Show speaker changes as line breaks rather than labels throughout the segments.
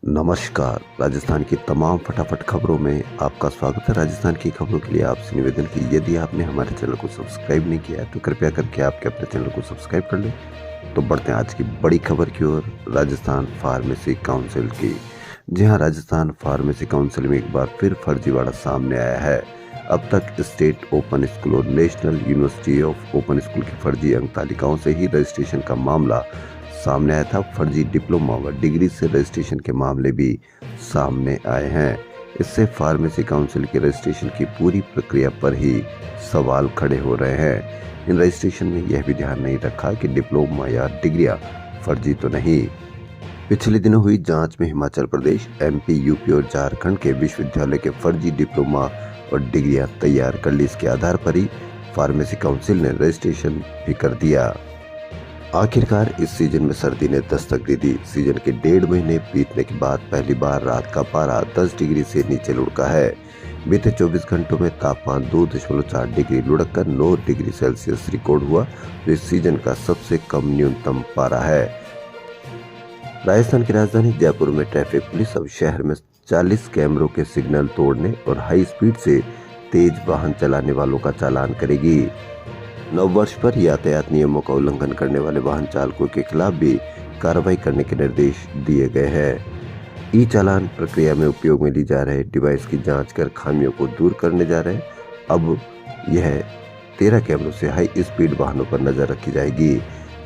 नमस्कार। राजस्थान की तमाम फटाफट खबरों में आपका स्वागत है। राजस्थान की खबरों के लिए आपसे निवेदन कि यदि आपने हमारे चैनल को सब्सक्राइब नहीं किया है तो कृपया करके आपके अपने चैनल को सब्सक्राइब कर लें। तो बढ़ते हैं आज की बड़ी खबर की ओर, राजस्थान फार्मेसी काउंसिल की। जी हाँ, राजस्थान फार्मेसी काउंसिल में एक बार फिर फर्जीवाड़ा सामने आया है। अब तक स्टेट ओपन स्कूल और national university of open school की फर्जी अंक तालिकाओं से ही रजिस्ट्रेशन का मामला सामने आया था। फर्जी डिप्लोमा व डिग्री से रजिस्ट्रेशन के मामले भी सामने आए हैं। इससे फार्मेसी काउंसिल के रजिस्ट्रेशन की पूरी प्रक्रिया पर ही सवाल खड़े हो रहे हैं। इन रजिस्ट्रेशन में यह भी ध्यान नहीं रखा कि डिप्लोमा या डिग्रियां फर्जी तो नहीं। पिछले दिनों हुई जांच में हिमाचल प्रदेश, एमपी, यूपी और झारखंड के विश्वविद्यालय के फर्जी डिप्लोमा और डिग्रियां तैयार कर ली। इसके आधार पर ही फार्मेसी काउंसिल ने रजिस्ट्रेशन भी कर दिया। आखिरकार इस सीजन में सर्दी ने दस्तक दे दी। सीजन के 1.5 महीने बीतने के बाद पहली बार रात का पारा 10 डिग्री से नीचे लुढ़का है। बीते 24 घंटों में तापमान 2.4 डिग्री लुढ़ककर 9 डिग्री सेल्सियस रिकॉर्ड हुआ, जो इस सीजन का सबसे कम न्यूनतम पारा है। राजस्थान की राजधानी जयपुर में ट्रैफिक पुलिस अब शहर में 40 कैमरों के सिग्नल तोड़ने और हाई स्पीड से तेज वाहन चलाने वालों का चालान करेगी। नव वर्ष पर यातायात नियमों का उल्लंघन करने वाले वाहन चालकों के खिलाफ भी कार्रवाई करने के निर्देश दिए गए हैं। ई चालान प्रक्रिया में उपयोग में ली जा रहे डिवाइस की जांच कर खामियों को दूर करने जा रहे हैं। अब यह 13 कैमरों से हाई स्पीड वाहनों पर नजर रखी जाएगी।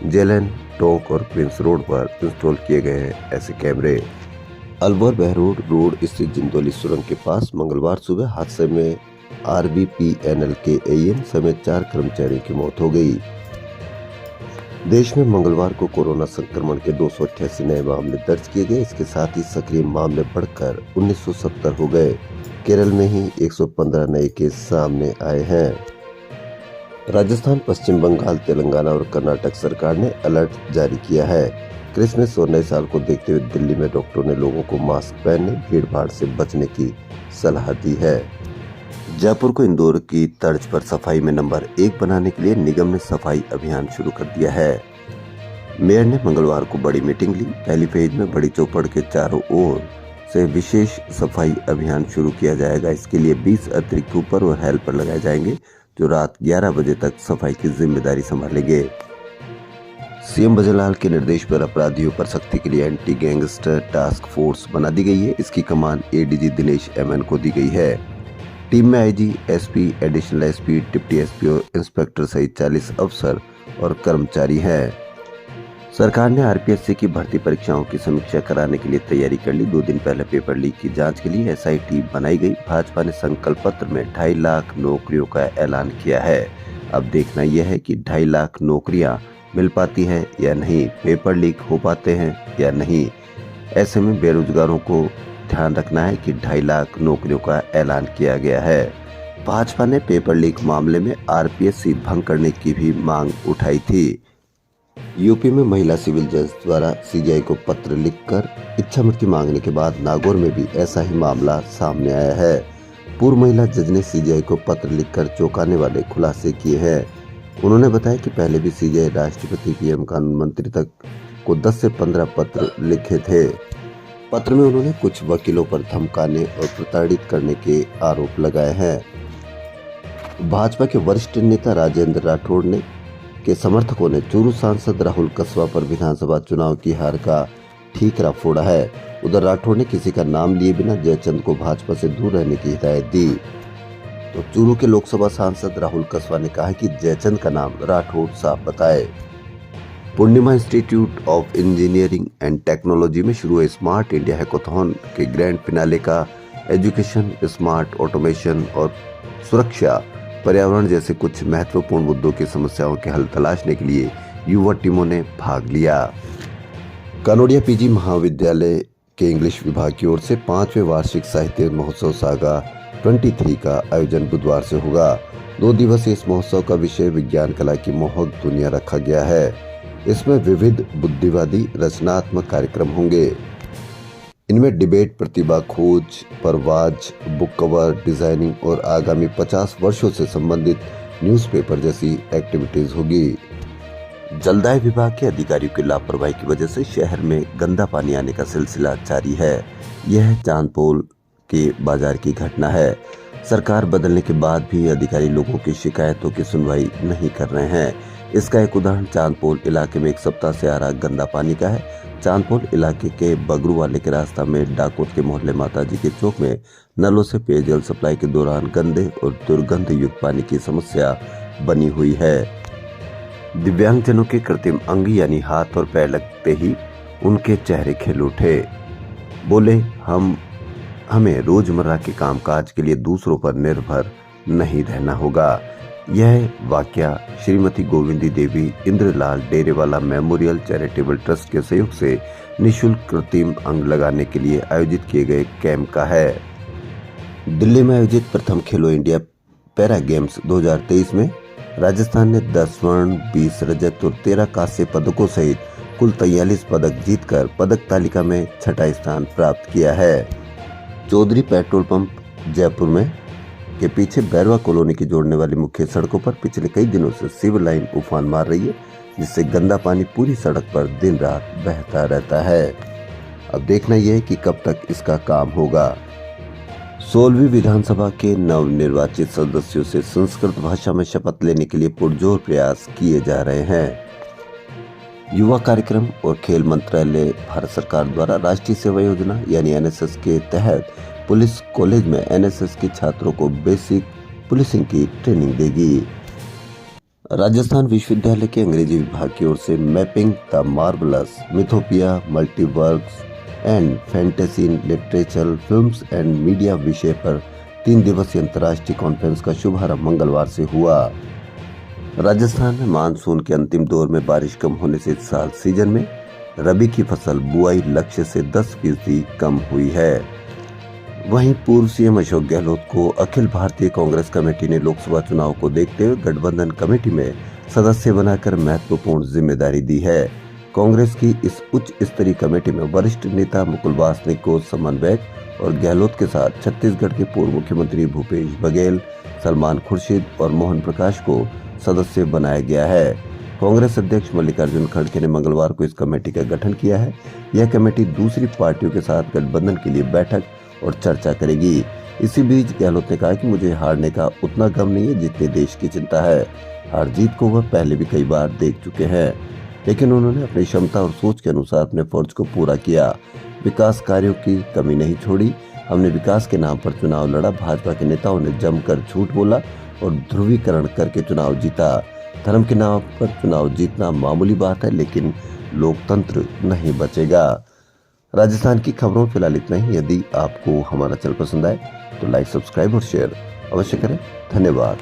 जेलन, टोंक और प्रिंस रोड पर इंस्टॉल किए गए हैं ऐसे कैमरे। अलवर बहरोड रोड स्थित जिंदौली सुरंग के पास मंगलवार सुबह हादसे में आरबीपीएनएल के एएन समेत 4 कर्मचारियों की मौत हो गई। देश में मंगलवार को कोरोना संक्रमण के 288 नए मामले दर्ज किए गए। इसके साथ ही सक्रिय मामले बढ़कर 1970 हो गए। केरल में ही 115 नए केस सामने आए हैं। राजस्थान, पश्चिम बंगाल, तेलंगाना और कर्नाटक सरकार ने अलर्ट जारी किया है। क्रिसमस और नए साल को देखते हुए दिल्ली में डॉक्टरों ने लोगों को मास्क पहनने, भीड़ भाड़ से बचने की सलाह दी है। जयपुर को इंदौर की तर्ज पर सफाई में नंबर 1 बनाने के लिए निगम ने सफाई अभियान शुरू कर दिया है। मेयर ने मंगलवार को बड़ी मीटिंग ली। पहली फेज में बड़ी चौपड़ के चारों ओर से विशेष सफाई अभियान शुरू किया जाएगा। इसके लिए 20 अतिरिक्त ऊपर और हेल्पर लगाए जाएंगे, जो रात 11 बजे तक सफाई की जिम्मेदारी संभालेंगे। सीएम भजनलाल के निर्देश पर अपराधियों पर सख्ती के लिए एंटी गैंगस्टर टास्क फोर्स बना दी गई है। इसकी कमान एडीजी दिनेश एमएन को दी गई है। टीम में IG, SP, additional SP, deputy SP और इंस्पेक्टर सहित 40 अफसर और कर्मचारी हैं। सरकार ने आरपीएससी की भर्ती परीक्षाओं की समीक्षा कराने के लिए तैयारी कर ली। 2 दिन पहले पेपर लीक की जांच के लिए एसआईटी बनाई गई। भाजपा ने संकल्प पत्र में 2.5 लाख नौकरियों का ऐलान किया है। अब देखना यह है कि 2.5 लाख नौकरियां मिल पाती हैं या नहीं, पेपर लीक हो पाते हैं या नहीं। ऐसे में बेरोजगारों को ध्यान रखना है कि 2.5 लाख नौकरियों का ऐलान किया गया है। भाजपा ने पेपर लीक मामले में आरपीएससी भंग करने की भी मांग उठाई थी। यूपी में महिला सिविल जज द्वारा सीजीआई को पत्र लिखकर इच्छा मृत्यु मांगने के बाद नागौर में भी ऐसा ही मामला सामने आया है। पूर्व महिला जज ने सीजीआई को पत्र लिखकर चौंकाने वाले खुलासे किए हैं। उन्होंने बताया कि पहले भी सीजीआई राष्ट्रपति, पीएम, कानून मंत्री तक को 10 से 15 पत्र लिखे थे। पत्र में उन्होंने कुछ वकीलों पर धमकाने और प्रताड़ित करने के आरोप लगाए हैं। भाजपा के वरिष्ठ नेता राजेंद्र राठौड़ ने के समर्थकों ने चूरू सांसद राहुल कसवा पर विधानसभा चुनाव की हार का ठीकरा फोड़ा है। उधर राठौड़ ने किसी का नाम लिए बिना जयचंद को भाजपा से दूर रहने की हिदायत दी। तो चूरू के लोकसभा सांसद राहुल कसवा ने कहा कि जयचंद का नाम राठौड़ साफ बताए। Purnima institute of engineering and technology में शुरू हुए स्मार्ट इंडिया हैकाथॉन के ग्रैंड फिनाले का एजुकेशन, स्मार्ट ऑटोमेशन और सुरक्षा, पर्यावरण जैसे कुछ महत्वपूर्ण मुद्दों की समस्याओं के हल तलाशने के लिए युवा टीमों ने भाग लिया। कानोडिया पीजी महाविद्यालय के इंग्लिश विभाग की ओर से 5वें वार्षिक साहित्य महोत्सव सागा 23 का आयोजन बुधवार से होगा। 2 दिवसीय इस महोत्सव का विषय विज्ञान कला की मोहक दुनिया रखा गया है। इसमें विविध बुद्धिवादी रचनात्मक कार्यक्रम होंगे। इनमें डिबेट, प्रतिभा खोज, परवाज, बुक कवर, डिजाइनिंग और आगामी 50 वर्षों से संबंधित न्यूज़पेपर जैसी एक्टिविटीज होगी। जलदाय विभाग के अधिकारियों की लापरवाही की वजह से शहर में गंदा पानी आने का सिलसिला जारी है। यह चांदपोल के बाजार की घटना है। सरकार बदलने के बाद भी अधिकारी लोगों की शिकायतों की सुनवाई नहीं कर रहे हैं। इसका एक उदाहरण चांदपोल इलाके में एक सप्ताह से आ रहा गंदा पानी का है। चांदपोल इलाके के बगरू वाले के रास्ता में डाकोट के मोहल्ले माताजी के चौक में नलों से पेयजल सप्लाई के दौरान गंदे और दुर्गंध युक्त पानी की समस्या बनी हुई है। दिव्यांगजनों के कृत्रिम अंग यानी हाथ और पैर लगते ही उनके चेहरे खिल उठे। बोले, हमें रोजमर्रा के कामकाज के लिए दूसरों पर निर्भर नहीं रहना होगा। यह वाकया श्रीमती गोविंदी देवी इंद्रलाल डेरेवाला मेमोरियल चैरिटेबल ट्रस्ट के सहयोग से निःशुल्क कृत्रिम अंग लगाने के लिए आयोजित किए गए कैंप का है। दिल्ली में आयोजित प्रथम खेलो इंडिया पैरा गेम्स 2023 में राजस्थान ने 10 स्वर्ण, 20 रजत और 13 कांस्य पदकों सहित कुल 43 पदक जीतकर पदक तालिका में छठा स्थान प्राप्त किया है। चौधरी पेट्रोल पंप जयपुर में के पीछे बैरवा कॉलोनी की जोड़ने वाली मुख्य सड़कों पर पिछले कई दिनों से सीवर लाइन उफान मार रही है, जिससे गंदा पानी पूरी सड़क पर दिन रात बहता रहता है। अब देखना यह है कि कब तक इसका काम होगा। 16वीं विधानसभा के नवनिर्वाचित सदस्यों से संस्कृत भाषा में शपथ लेने के लिए पुरजोर प्रयास किए जा रहे हैं। युवा कार्यक्रम और खेल मंत्रालय भारत सरकार द्वारा राष्ट्रीय सेवा योजना यानी एनएसएस के तहत पुलिस कॉलेज में एनएसएस के छात्रों को बेसिक पुलिसिंग की ट्रेनिंग देगी। राजस्थान विश्वविद्यालय के अंग्रेजी विभाग की ओर से mapping the marvellous mythopia multiverse and fantasy in literature films and media विषय पर 3 दिवसीय अंतर्राष्ट्रीय कॉन्फ्रेंस का शुभारंभ मंगलवार से हुआ। राजस्थान में मानसून के अंतिम दौर में बारिश कम होने से इस साल सीजन में रबी की फसल बुआई लक्ष्य से 10% कम हुई है। वहीं पूर्व सीएम अशोक गहलोत को अखिल भारतीय कांग्रेस कमेटी ने लोकसभा चुनाव को देखते हुए गठबंधन कमेटी में सदस्य बनाकर महत्वपूर्ण जिम्मेदारी दी है। कांग्रेस की इस उच्च स्तरीय कमेटी में वरिष्ठ नेता मुकुल वासनिक को समन्वयक और गहलोत के साथ छत्तीसगढ़ के पूर्व मुख्यमंत्री भूपेश बघेल, सलमान खुर्शीद और मोहन प्रकाश को सदस्य बनाया गया है। कांग्रेस अध्यक्ष मल्लिकार्जुन खड़गे ने मंगलवार को इस कमेटी का गठन किया है। यह कमेटी दूसरी पार्टियों के साथ गठबंधन के लिए बैठक और चर्चा करेगी। इसी बीच गहलोत ने कहा कि मुझे हारने का उतना गम नहीं है जितने देश की चिंता है। हार जीत को वह पहले भी कई बार देख चुके हैं, लेकिन उन्होंने अपनी क्षमता और सोच के अनुसार अपने फर्ज को पूरा किया। विकास कार्यों की कमी नहीं छोड़ी। हमने विकास के नाम पर चुनाव लड़ा। भाजपा के नेताओं ने जमकर झूठ बोला और ध्रुवीकरण करके चुनाव जीता। धर्म के नाम पर चुनाव जीतना मामूली बात है, लेकिन लोकतंत्र नहीं बचेगा। राजस्थान की खबरों फिलहाल इतना ही। यदि आपको हमारा चैनल पसंद आए तो लाइक, सब्सक्राइब और शेयर अवश्य करें। धन्यवाद।